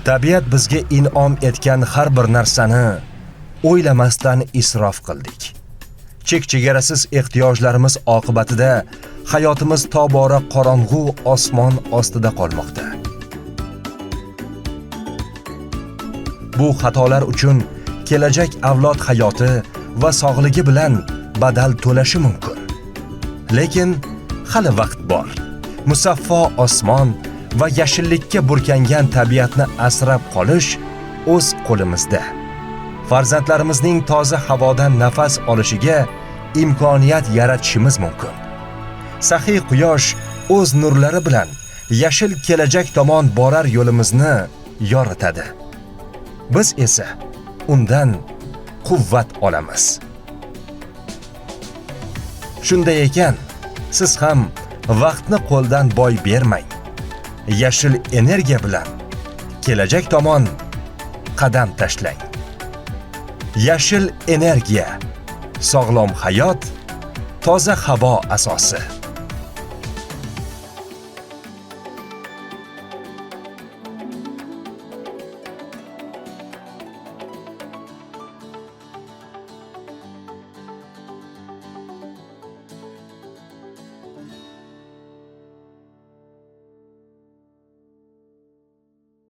Tabiat bizga in'om etgan har bir narsani o'ylamasdan isrof qildik. Chek-chegarasiz ehtiyojlarimiz oqibatida hayotimiz tobora qorong'u osmon ostida qolmoqda. Bu xatolar uchun kelajak avlod hayoti va sog'ligi bilan badal to'lashi mumkin. Lekin hali vaqt bor. Musaffo osmon va yashillikka burkangan tabiatni asrab qolish o'z qo'limizda. Farzandlarimizning toza havodan nafas olishiga imkoniyat yaratishimiz mumkin. Saxiy quyosh o'z nurlari bilan yashil kelajak tomon borar yo'limizni yoritadi. Biz esa undan quvvat olamiz. Shunday ekan, siz ham vaqtni qo'ldan boy bermang. Yashil energiya bilan kelajak tomon qadam tashlang. Yashil energiya, sog'lom hayot, toza havo asosi.